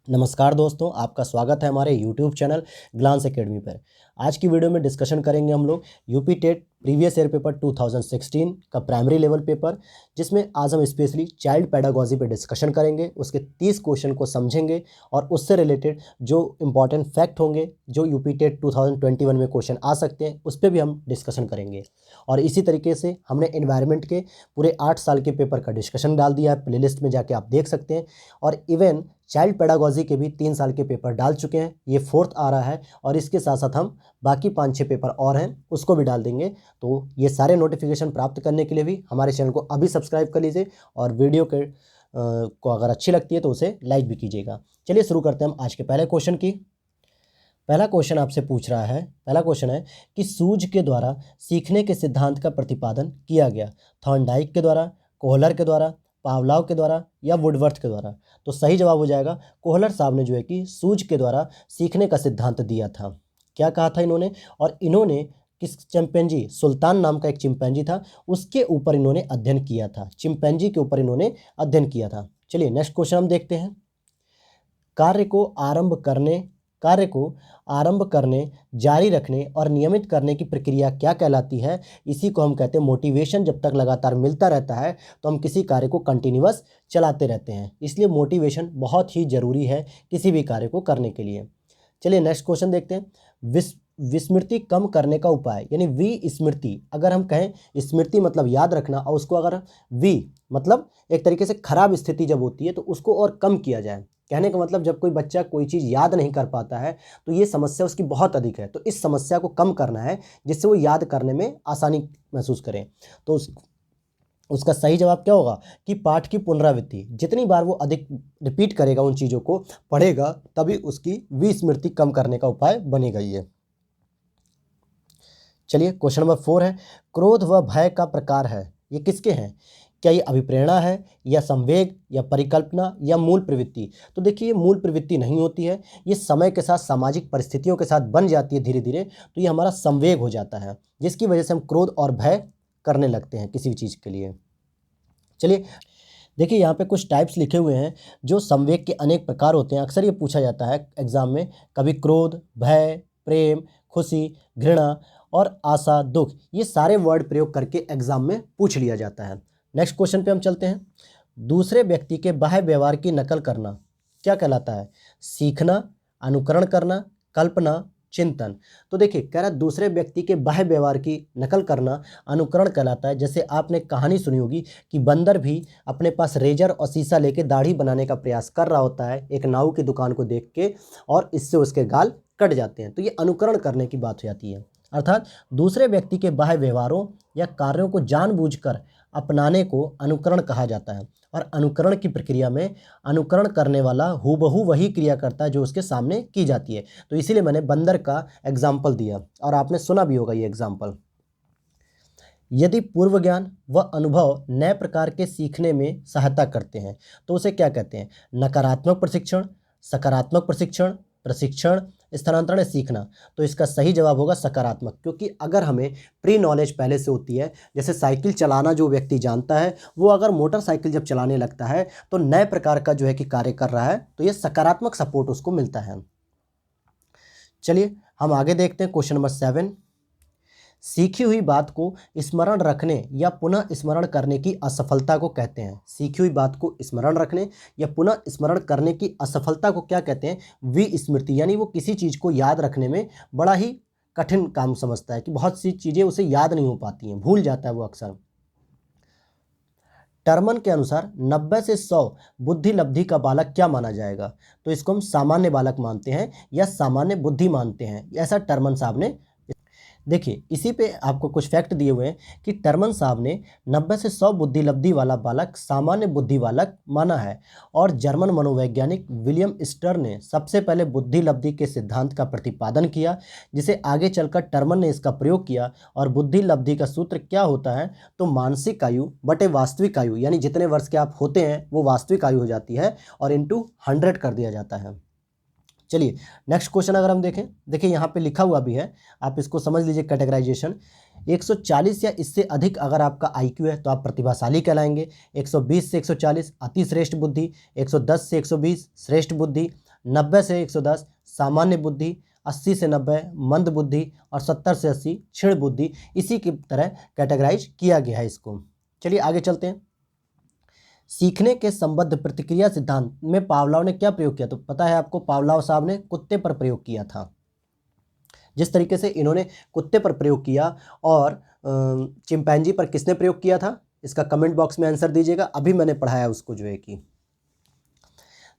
नमस्कार दोस्तों, आपका स्वागत है हमारे YouTube चैनल ग्लांस एकेडमी पर। आज की वीडियो में डिस्कशन करेंगे हम लोग UP TET previous year paper 2016 का प्राइमरी लेवल पेपर, जिसमें आज हम स्पेशली चाइल्ड पेडागोजी पे डिस्कशन करेंगे। उसके 30 क्वेश्चन को समझेंगे और उससे रिलेटेड जो इंपॉर्टेंट फैक्ट होंगे जो यूपी टेट 2021 में क्वेश्चन आ सकते हैं उस पर भी हम डिस्कशन करेंगे। और इसी तरीके से हमने एनवायरनमेंट के पूरे 8 साल के पेपर का डिस्कशन डाल दिया है, प्लेलिस्ट में जाके आप देख सकते हैं। और इवन चाइल्ड पेडागोजी के भी 3 साल के पेपर डाल चुके हैं, ये 4th आ रहा है। और इसके साथ साथ हम बाकी 5-6 पेपर और हैं उसको भी डाल देंगे। तो ये सारे नोटिफिकेशन प्राप्त करने के लिए भी हमारे चैनल को अभी सब्सक्राइब कर लीजिए और वीडियो के को अगर अच्छी लगती है तो उसे लाइक भी कीजिएगा। चलिए शुरू करते हैं हम आज के पहले क्वेश्चन की। पहला क्वेश्चन आपसे पूछ रहा है, पहला क्वेश्चन है कि सूज के द्वारा सीखने के सिद्धांत का प्रतिपादन किया गया। थॉर्नडाइक के द्वारा, कोहलर के द्वारा, पावलोव के द्वारा या वुडवर्थ के द्वारा। तो सही जवाब हो जाएगा कोहलर साहब ने जो है कि सूज के द्वारा सीखने का सिद्धांत दिया था। क्या कहा था इन्होंने? और इन्होंने किस चिंपैंजी, सुल्तान नाम का एक चिंपैंजी था, उसके ऊपर इन्होंने अध्ययन किया था। चिंपैंजी के ऊपर इन्होंने अध्ययन किया था। चलिए नेक्स्ट क्वेश्चन हम देखते हैं। कार्य को आरंभ करने, जारी रखने और नियमित करने की प्रक्रिया क्या कहलाती है? इसी को हम कहते हैं मोटिवेशन। जब तक लगातार मिलता रहता है तो हम किसी कार्य को कंटिन्यूअस चलाते रहते हैं। इसलिए मोटिवेशन बहुत ही ज़रूरी है किसी भी कार्य को करने के लिए। चलिए नेक्स्ट क्वेश्चन देखते हैं। विस्मृति कम करने का उपाय, यानी विस्मृति। अगर हम कहें स्मृति मतलब याद रखना, और उसको अगर मतलब एक तरीके से खराब स्थिति जब होती है तो उसको और कम किया जाए। कहने का मतलब जब कोई बच्चा कोई चीज़ याद नहीं कर पाता है तो ये समस्या उसकी बहुत अधिक है, तो इस समस्या को कम करना है जिससे वो याद करने में आसानी महसूस करें। तो उसका सही जवाब क्या होगा कि पाठ की पुनरावृत्ति। जितनी बार वो अधिक रिपीट करेगा, उन चीज़ों को पढ़ेगा, तभी उसकी विस्मृति कम करने का उपाय बनेगा ये। चलिए क्वेश्चन नंबर 4 है, क्रोध व भय का प्रकार है, ये किसके हैं? क्या ये अभिप्रेरणा है या संवेग या परिकल्पना या मूल प्रवृत्ति? तो देखिए ये मूल प्रवृत्ति नहीं होती है, ये समय के साथ सामाजिक परिस्थितियों के साथ बन जाती है धीरे धीरे, तो ये हमारा संवेग हो जाता है, जिसकी वजह से हम क्रोध और भय करने लगते हैं किसी भी चीज़ के लिए। चलिए देखिए यहाँ पे कुछ टाइप्स लिखे हुए हैं जो संवेग के अनेक प्रकार होते हैं। अक्सर ये पूछा जाता है एग्जाम में, कभी क्रोध, भय, प्रेम, खुशी, घृणा और आशा, दुख, ये सारे वर्ड प्रयोग करके एग्जाम में पूछ लिया जाता है। नेक्स्ट क्वेश्चन पे हम चलते हैं। दूसरे व्यक्ति के बाह्य व्यवहार की नकल करना क्या कहलाता है? सीखना, अनुकरण करना, कल्पना, चिंतन। तो देखिए कह रहा है दूसरे व्यक्ति के बाह्य व्यवहार की नकल करना अनुकरण कहलाता है। जैसे आपने कहानी सुनी होगी कि बंदर भी अपने पास रेजर और शीशा लेके दाढ़ी बनाने का प्रयास कर रहा होता है एक नाऊ की दुकान को देख के, और इससे उसके गाल कट जाते हैं। तो ये अनुकरण करने की बात हो जाती है। अर्थात दूसरे व्यक्ति के बाह्य व्यवहारों या कार्यों को जानबूझकर अपनाने को अनुकरण कहा जाता है। और अनुकरण की प्रक्रिया में अनुकरण करने वाला हूबहू वही क्रिया करता है जो उसके सामने की जाती है। तो इसीलिए मैंने बंदर का एग्जाम्पल दिया और आपने सुना भी होगा ये एग्जाम्पल। यदि पूर्व ज्ञान व अनुभव नए प्रकार के सीखने में सहायता करते हैं तो उसे क्या कहते हैं? नकारात्मक प्रशिक्षण, सकारात्मक प्रशिक्षण, प्रशिक्षण, स्थानांतरण या सीखना। तो इसका सही जवाब होगा सकारात्मक, क्योंकि अगर हमें प्री नॉलेज पहले से होती है, जैसे साइकिल चलाना जो व्यक्ति जानता है वो अगर मोटरसाइकिल जब चलाने लगता है तो नए प्रकार का जो है कि कार्य कर रहा है, तो ये सकारात्मक सपोर्ट उसको मिलता है। चलिए हम आगे देखते हैं क्वेश्चन नंबर 7। सीखी हुई बात को स्मरण रखने या पुनः स्मरण करने की असफलता को कहते हैं। सीखी हुई बात को स्मरण रखने या पुनः स्मरण करने की असफलता को क्या कहते हैं? विस्मृति। यानी वो किसी चीज़ को याद रखने में बड़ा ही कठिन काम समझता है कि बहुत सी चीज़ें उसे याद नहीं हो पाती हैं, भूल जाता है वो अक्सर। टर्मन के अनुसार 90 से 100 बुद्धि लब्धि का बालक क्या माना जाएगा? तो इसको हम सामान्य बालक मानते हैं या सामान्य बुद्धि मानते हैं, ऐसा टर्मन साहब ने। देखिए इसी पे आपको कुछ फैक्ट दिए हुए हैं कि टर्मन साहब ने 90 से 100 बुद्धि लब्धि वाला बालक सामान्य बुद्धि बालक माना है। और जर्मन मनोवैज्ञानिक विलियम स्टर ने सबसे पहले बुद्धि लब्धि के सिद्धांत का प्रतिपादन किया, जिसे आगे चलकर टर्मन ने इसका प्रयोग किया। और बुद्धि लब्धि का सूत्र क्या होता है? तो मानसिक आयु बटे वास्तविक आयु, यानी जितने वर्ष के आप होते हैं वो वास्तविक आयु हो जाती है और इंटू 100 कर दिया जाता है। चलिए नेक्स्ट क्वेश्चन अगर हम देखें, देखिए यहाँ पे लिखा हुआ भी है, आप इसको समझ लीजिए कैटेगराइजेशन। 140 या इससे अधिक अगर आपका IQ है तो आप प्रतिभाशाली कहलाएंगे। 120 से 140 अति श्रेष्ठ बुद्धि, 110 से 120 श्रेष्ठ बुद्धि, 90 से 110 सामान्य बुद्धि, 80 से 90 मंद बुद्धि और 70 से 80 क्षीण बुद्धि। इसी की तरह कैटेगराइज किया गया है इसको। चलिए आगे चलते हैं। सीखने के संबद्ध प्रतिक्रिया सिद्धांत में पावलोव ने क्या प्रयोग किया? तो पता है आपको, पावलोव साहब ने कुत्ते पर प्रयोग किया था। जिस तरीके से इन्होंने कुत्ते पर प्रयोग किया और चिंपैंजी पर किसने प्रयोग किया था, इसका कमेंट बॉक्स में आंसर दीजिएगा। अभी मैंने पढ़ाया उसको जो है कि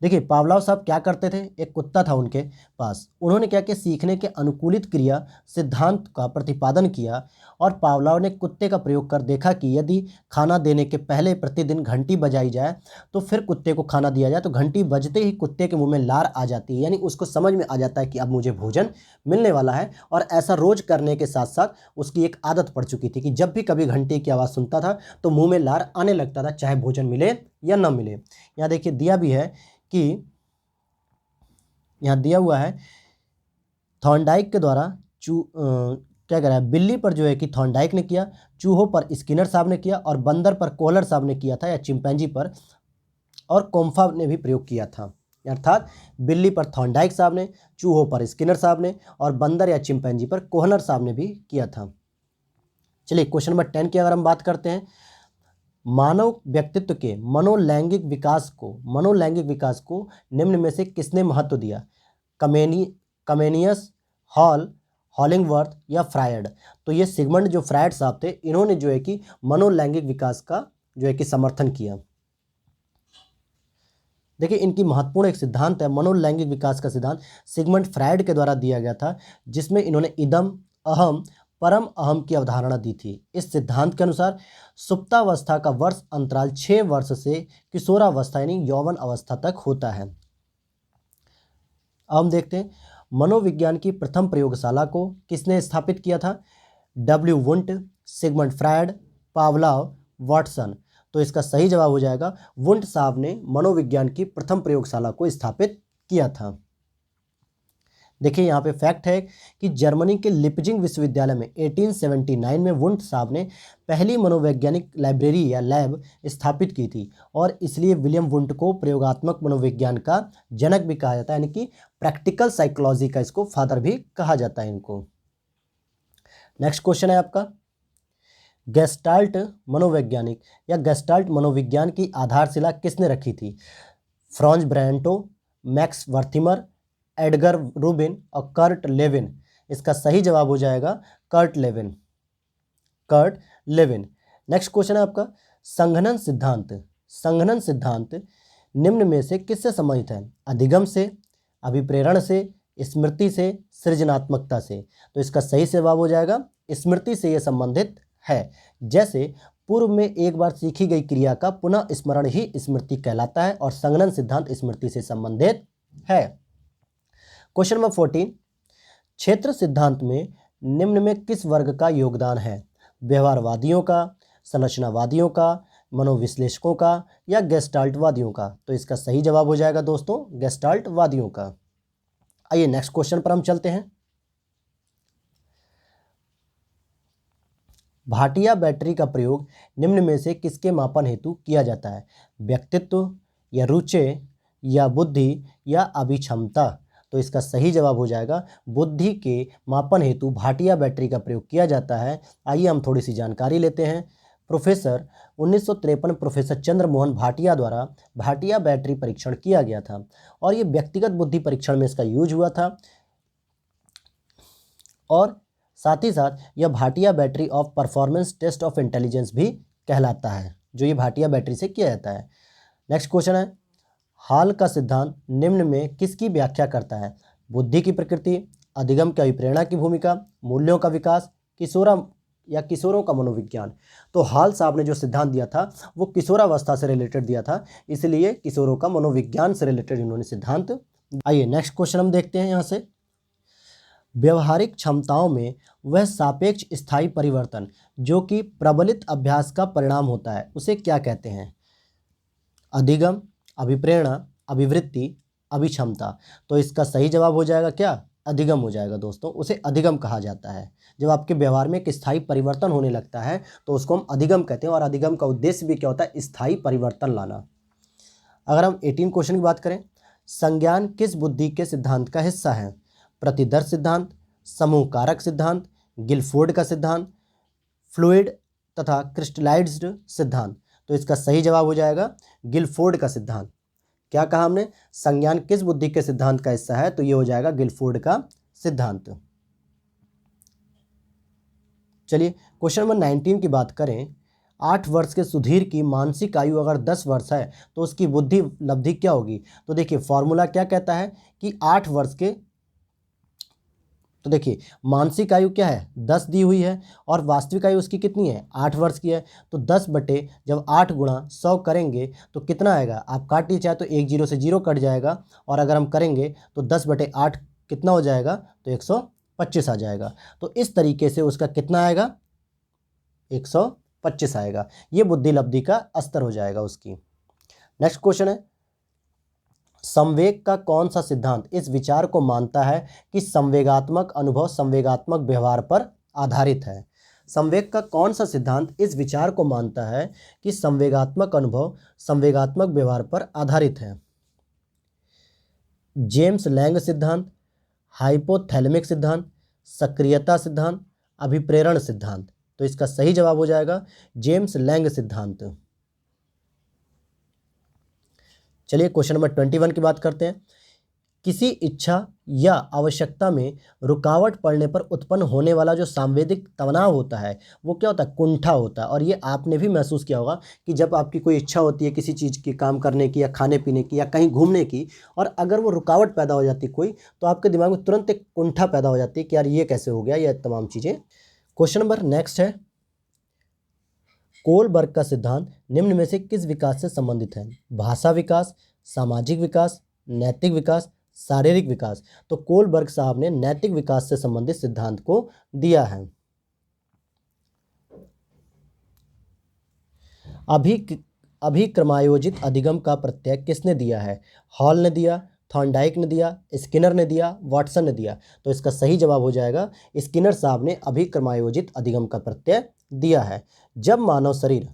देखिए पावलोव साहब क्या करते थे, एक कुत्ता था उनके पास, उन्होंने क्या किया, सीखने के अनुकूलित क्रिया सिद्धांत का प्रतिपादन किया और पावलोव ने कुत्ते का प्रयोग कर देखा कि यदि खाना देने के पहले प्रतिदिन घंटी बजाई जाए तो फिर कुत्ते को खाना दिया जाए तो घंटी बजते ही कुत्ते के मुंह में लार आ जाती है, यानी उसको समझ में आ जाता है कि अब मुझे भोजन मिलने वाला है। और ऐसा रोज करने के साथ साथ उसकी एक आदत पड़ चुकी थी कि जब भी कभी घंटी की आवाज़ सुनता था तो मुँह में लार आने लगता था, चाहे भोजन मिले या न मिले। यहाँ देखिए दिया भी है कि यहाँ दिया हुआ है थॉर्नडाइक के द्वारा क्या करा है, बिल्ली पर जो है कि थॉर्नडाइक ने किया, चूहों पर स्किनर साहब ने किया और बंदर पर कोहलर साहब ने किया था, या चिंपैंजी पर और कोम्फा ने भी प्रयोग किया था। अर्थात बिल्ली पर थॉर्नडाइक साहब ने, चूहों पर स्किनर साहब ने और बंदर या चिंपैंजी पर कोहलर साहब ने भी किया था। चलिए क्वेश्चन नंबर 10 की अगर हम बात करते हैं, मानव व्यक्तित्व के मनोलैंगिक विकास को निम्न में से किसने महत्व दिया? कमेनियस, हॉल, हॉलिंगवर्थ या फ्रायड? तो ये सिगमंड जो फ्रायड साहब थे, इन्होंने जो है कि मनोलैंगिक विकास का जो है कि समर्थन किया। देखिए इनकी महत्वपूर्ण एक सिद्धांत है मनोलैंगिक विकास का सिद्धांत, सिगमंड फ्रायड के द्वारा दिया गया था, जिसमें इन्होंने इदम, अहम, परम अहम की अवधारणा दी थी। इस सिद्धांत के अनुसार सुप्तावस्था का वर्ष अंतराल 6 वर्ष से किशोरावस्था यानी यौवन अवस्था तक होता है। अब हम देखते हैं मनोविज्ञान की प्रथम प्रयोगशाला को किसने स्थापित किया था? W Wundt, Sigmund Freud, Pavlov, Watson. तो इसका सही जवाब हो जाएगा वुंट साहब ने मनोविज्ञान की प्रथम प्रयोगशाला को स्थापित किया था। देखिए यहाँ पे फैक्ट है कि जर्मनी के लिपजिंग विश्वविद्यालय में 1879 में वुंट साहब ने पहली मनोवैज्ञानिक लाइब्रेरी या लैब स्थापित की थी और इसलिए विलियम वुंट को प्रयोगात्मक मनोविज्ञान का जनक भी कहा जाता है, यानी कि प्रैक्टिकल साइकोलॉजी का इसको फादर भी कहा जाता है इनको। नेक्स्ट क्वेश्चन है आपका, गेस्टाल्ट मनोवैज्ञानिक या गेस्टाल्ट मनोविज्ञान की आधारशिला किसने रखी थी? फ्रांज ब्रैंटो, मैक्स वर्थिमर, एडगर रूबिन और कर्ट लेविन। इसका सही जवाब हो जाएगा कर्ट लेविन। नेक्स्ट क्वेश्चन है आपका, संघनन सिद्धांत निम्न में से किससे संबंधित है? अधिगम से, अभिप्रेरण से, स्मृति से, सृजनात्मकता से? तो इसका सही जवाब हो जाएगा स्मृति से यह संबंधित है। जैसे पूर्व में एक बार सीखी गई क्रिया का पुनः स्मरण ही स्मृति कहलाता है और संघनन सिद्धांत स्मृति से संबंधित है। क्वेश्चन नंबर 14, क्षेत्र सिद्धांत में निम्न में किस वर्ग का योगदान है? व्यवहारवादियों का, संरचनावादियों का, मनोविश्लेषकों का या गेस्टाल्टवादियों का? तो इसका सही जवाब हो जाएगा दोस्तों गेस्टाल्टवादियों का। आइए नेक्स्ट क्वेश्चन पर हम चलते हैं। भाटिया बैटरी का प्रयोग निम्न में से किसके मापन हेतु किया जाता है? व्यक्तित्व या रुचि या बुद्धि या अभिक्षमता? तो इसका सही जवाब हो जाएगा बुद्धि के मापन हेतु भाटिया बैटरी का प्रयोग किया जाता है। आइए हम थोड़ी सी जानकारी लेते हैं। 1953 प्रोफेसर चंद्रमोहन भाटिया द्वारा भाटिया बैटरी परीक्षण किया गया था और ये व्यक्तिगत बुद्धि परीक्षण में इसका यूज हुआ था और साथ ही साथ यह Bhatia battery of performance test of intelligence भी कहलाता है, जो ये भाटिया बैटरी से किया जाता है। नेक्स्ट क्वेश्चन है, हॉल का सिद्धांत निम्न में किसकी व्याख्या करता है? बुद्धि की प्रकृति, अधिगम की अभिप्रेरणा की भूमिका, मूल्यों का विकास, किशोरों का मनोविज्ञान? तो हॉल साहब ने जो सिद्धांत दिया था वो किशोरावस्था से रिलेटेड दिया था, इसलिए किशोरों का मनोविज्ञान से रिलेटेड इन्होंने सिद्धांत। आइए नेक्स्ट क्वेश्चन हम देखते हैं यहाँ से, व्यवहारिक क्षमताओं में वह सापेक्ष स्थायी परिवर्तन जो कि प्रबलित अभ्यास का परिणाम होता है उसे क्या कहते हैं? अधिगम, अभिप्रेरणा, अभिवृत्ति, अभिक्षमता? तो इसका सही जवाब हो जाएगा क्या? अधिगम हो जाएगा दोस्तों, उसे अधिगम कहा जाता है। जब आपके व्यवहार में एक स्थायी परिवर्तन होने लगता है तो उसको हम अधिगम कहते हैं और अधिगम का उद्देश्य भी क्या होता है? स्थायी परिवर्तन लाना। अगर हम 18 क्वेश्चन की बात करें, संज्ञान किस बुद्धि के सिद्धांत का हिस्सा है? प्रतिदर्श सिद्धांत, समूह कारक सिद्धांत, गिलफोर्ड का सिद्धांत, फ्लूइड तथा क्रिस्टलाइज्ड सिद्धांत। तो इसका सही जवाब हो जाएगा गिलफोर्ड का सिद्धांत। क्या कहा हमने? संज्ञान किस बुद्धि के सिद्धांत का हिस्सा है? तो ये हो जाएगा गिलफोर्ड का सिद्धांत। चलिए क्वेश्चन नंबर 19 की बात करें। 8 वर्ष के सुधीर की मानसिक आयु अगर 10 वर्ष है तो उसकी बुद्धि लब्धि क्या होगी? तो देखिए फॉर्मूला क्या कहता है कि 8 वर्ष के, तो देखिए मानसिक आयु क्या है 10 दी हुई है और वास्तविक आयु उसकी कितनी है 8 वर्ष की है। तो 10 बटे जब 8 गुणा 100 करेंगे तो कितना आएगा? आप काटिए चाहे तो 1 0 से 0 कट जाएगा, और अगर हम करेंगे तो 10 बटे 8 कितना हो जाएगा? तो 125 आ जाएगा। तो इस तरीके से उसका कितना आएगा? 125 आएगा। ये बुद्धि लब्धि का स्तर हो जाएगा उसकी। नेक्स्ट क्वेश्चन है, संवेग का कौन सा सिद्धांत इस विचार को मानता है कि संवेगात्मक अनुभव संवेगात्मक व्यवहार पर आधारित है? संवेग का कौन सा सिद्धांत इस विचार को मानता है कि संवेगात्मक अनुभव संवेगात्मक व्यवहार पर आधारित है? जेम्स लैंग सिद्धांत, हाइपोथैलेमिक सिद्धांत, सक्रियता सिद्धांत, अभिप्रेरण सिद्धांत। तो इसका सही जवाब हो जाएगा जेम्स लैंग सिद्धांत। चलिए क्वेश्चन नंबर 21 की बात करते हैं। किसी इच्छा या आवश्यकता में रुकावट पड़ने पर उत्पन्न होने वाला जो सांवेदिक तनाव होता है वो क्या होता है? कुंठा होता है। और ये आपने भी महसूस किया होगा कि जब आपकी कोई इच्छा होती है किसी चीज़ की, काम करने की या खाने पीने की या कहीं घूमने की, और अगर वो रुकावट पैदा हो जाती कोई, तो आपके दिमाग में तुरंत एक कुंठा पैदा हो जाती है कि यार ये कैसे हो गया, ये तमाम चीज़ें। क्वेश्चन नंबर नेक्स्ट है, कोलबर्ग का सिद्धांत निम्न में से किस विकास से संबंधित है? भाषा विकास, सामाजिक विकास, नैतिक विकास, शारीरिक विकास। तो कोलबर्ग साहब ने नैतिक विकास से संबंधित सिद्धांत को दिया है। अभिक्रमायोजित अधिगम का प्रत्यय किसने दिया है? हॉल ने दिया, थॉर्नडाइक ने दिया, स्किनर ने दिया, वाटसन ने दिया। तो इसका सही जवाब हो जाएगा स्किनर साहब ने अभिक्रमायोजित अधिगम का प्रत्यय दिया है। जब मानव शरीर,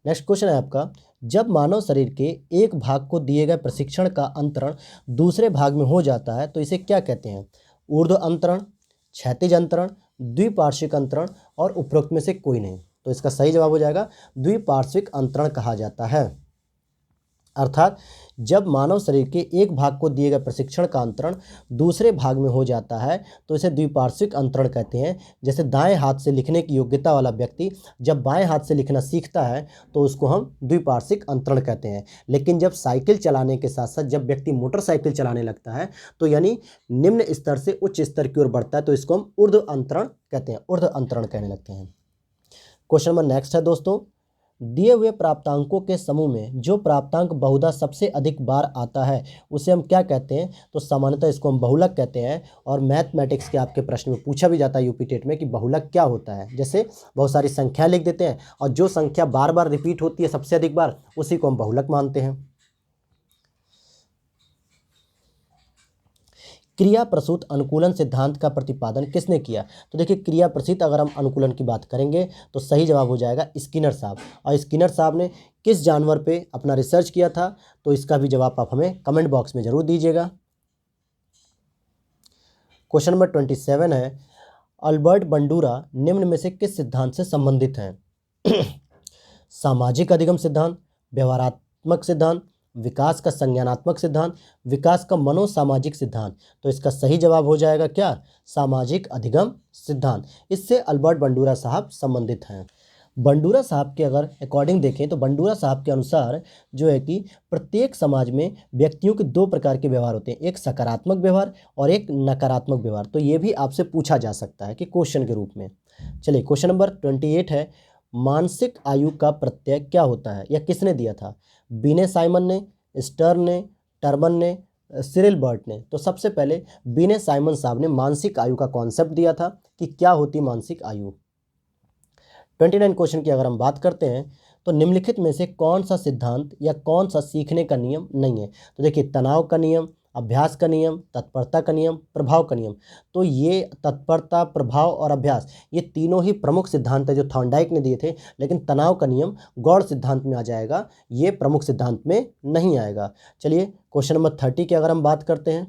नेक्स्ट क्वेश्चन है आपका, जब मानव शरीर के एक भाग को दिए गए प्रशिक्षण का अंतरण दूसरे भाग में हो जाता है तो इसे क्या कहते हैं? ऊर्ध्व अंतरण, क्षैतिज अंतरण, द्विपार्श्विक अंतरण, और उपरोक्त में से कोई नहीं। तो इसका सही जवाब हो जाएगा द्विपार्श्विक अंतरण कहा जाता है। अर्थात जब मानव शरीर के एक भाग को दिए गए प्रशिक्षण का अंतरण दूसरे भाग में हो जाता है तो इसे द्विपार्श्विक अंतरण कहते हैं। जैसे दाएं हाथ से लिखने की योग्यता वाला व्यक्ति जब बाएं हाथ से लिखना सीखता है तो उसको हम द्विपार्श्विक अंतरण कहते हैं। लेकिन जब साइकिल चलाने के साथ साथ जब व्यक्ति मोटरसाइकिल चलाने लगता है तो यानी निम्न स्तर से उच्च स्तर की ओर बढ़ता है तो इसको हम ऊर्ध्व अंतरण कहते हैं, ऊर्ध्व अंतरण कहने लगते हैं। क्वेश्चन नंबर नेक्स्ट है दोस्तों, दिए हुए प्राप्तांकों के समूह में जो प्राप्तांक बहुधा सबसे अधिक बार आता है उसे हम क्या कहते हैं? तो सामान्यतः इसको हम बहुलक कहते हैं। और मैथमेटिक्स के आपके प्रश्न में पूछा भी जाता है यूपी टेट में कि बहुलक क्या होता है। जैसे बहुत सारी संख्या लिख देते हैं और जो संख्या बार बार रिपीट होती है सबसे अधिक बार उसी को हम बहुलक मानते हैं। क्रिया प्रसूत अनुकूलन सिद्धांत का प्रतिपादन किसने किया? तो देखिए क्रिया प्रसूत अगर हम अनुकूलन की बात करेंगे तो सही जवाब हो जाएगा स्किनर साहब। और स्किनर साहब ने किस जानवर पे अपना रिसर्च किया था? तो इसका भी जवाब आप हमें कमेंट बॉक्स में जरूर दीजिएगा। क्वेश्चन नंबर 27 है, अल्बर्ट बंडूरा निम्न में से किस सिद्धांत से संबंधित हैं? सामाजिक अधिगम सिद्धांत, व्यवहारात्मक सिद्धांत, विकास का संज्ञानात्मक सिद्धांत, विकास का मनोसामाजिक सिद्धांत। तो इसका सही जवाब हो जाएगा क्या? सामाजिक अधिगम सिद्धांत। इससे अल्बर्ट बंडूरा साहब संबंधित हैं। बंडूरा साहब के अगर अकॉर्डिंग देखें तो बंडूरा साहब के अनुसार जो है कि प्रत्येक समाज में व्यक्तियों के दो प्रकार के व्यवहार होते हैं, एक सकारात्मक व्यवहार और एक नकारात्मक व्यवहार। तो ये भी आपसे पूछा जा सकता है कि क्वेश्चन के रूप में। चलिए क्वेश्चन नंबर 28 है, मानसिक आयु का प्रत्यय क्या होता है? यह किसने दिया था? बीने साइमन ने, स्टर्न ने, टर्बन ने, सिरिल बर्ट ने। तो सबसे पहले बीने साइमन साहब ने मानसिक आयु का कॉन्सेप्ट दिया था कि क्या होती मानसिक आयु। 29 क्वेश्चन की अगर हम बात करते हैं तो निम्नलिखित में से कौन सा सिद्धांत या कौन सा सीखने का नियम नहीं है? तो देखिए तनाव का नियम, अभ्यास का नियम, तत्परता का नियम, प्रभाव का नियम। तो ये तत्परता, प्रभाव और अभ्यास ये तीनों ही प्रमुख सिद्धांत है जो थॉर्नडाइक ने दिए थे, लेकिन तनाव का नियम गौड़ सिद्धांत में आ जाएगा, ये प्रमुख सिद्धांत में नहीं आएगा। चलिए क्वेश्चन नंबर 30 की अगर हम बात करते हैं,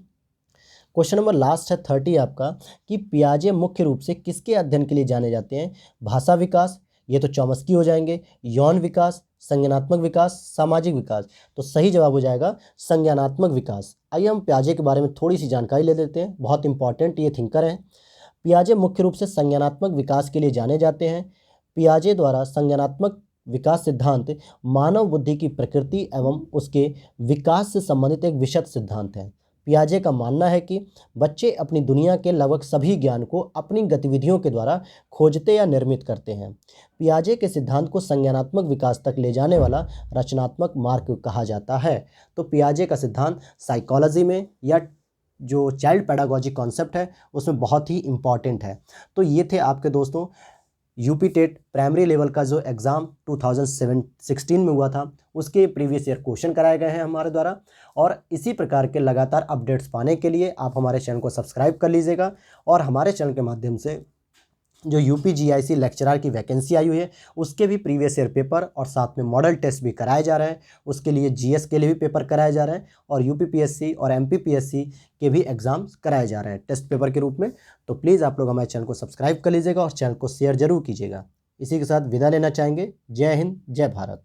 क्वेश्चन नंबर लास्ट है 30 आपका, कि पियाजे मुख्य रूप से किसके अध्ययन के लिए जाने जाते हैं? भाषा विकास, ये तो चॉम्स्की हो जाएंगे, यौन विकास, संज्ञानात्मक विकास, सामाजिक विकास। तो सही जवाब हो जाएगा संज्ञानात्मक विकास। आइए हम पियाजे के बारे में थोड़ी सी जानकारी ले लेते हैं, बहुत इंपॉर्टेंट ये थिंकर हैं। पियाजे मुख्य रूप से संज्ञानात्मक विकास के लिए जाने जाते हैं। पियाजे द्वारा संज्ञानात्मक विकास सिद्धांत मानव बुद्धि की प्रकृति एवं उसके विकास से संबंधित एक विशद सिद्धांत है। पियाजे का मानना है कि बच्चे अपनी दुनिया के लगभग सभी ज्ञान को अपनी गतिविधियों के द्वारा खोजते या निर्मित करते हैं। पियाजे के सिद्धांत को संज्ञानात्मक विकास तक ले जाने वाला रचनात्मक मार्ग कहा जाता है। तो पियाजे का सिद्धांत साइकोलॉजी में या जो चाइल्ड पेडागोजी कॉन्सेप्ट है उसमें बहुत ही इम्पॉर्टेंट है। तो ये थे आपके दोस्तों यूपी टेट प्राइमरी लेवल का जो एग्ज़ाम 2016 में हुआ था उसके प्रीवियस ईयर क्वेश्चन कराए गए हैं हमारे द्वारा। और इसी प्रकार के लगातार अपडेट्स पाने के लिए आप हमारे चैनल को सब्सक्राइब कर लीजिएगा, और हमारे चैनल के माध्यम से जो यूपीजीआईसी लेक्चरर की वैकेंसी आई हुई है उसके भी प्रीवियस ईयर पेपर और साथ में मॉडल टेस्ट भी कराए जा रहे हैं। उसके लिए जीएस के लिए भी पेपर कराए जा रहे हैं और यूपीपीएससी और एमपीपीएससी के भी एग्ज़ाम्स कराए जा रहे हैं टेस्ट पेपर के रूप में। तो प्लीज़ आप लोग हमारे चैनल को सब्सक्राइब कर लीजिएगा और चैनल को शेयर जरूर कीजिएगा। इसी के साथ विदा लेना चाहेंगे। जय हिंद, जय भारत।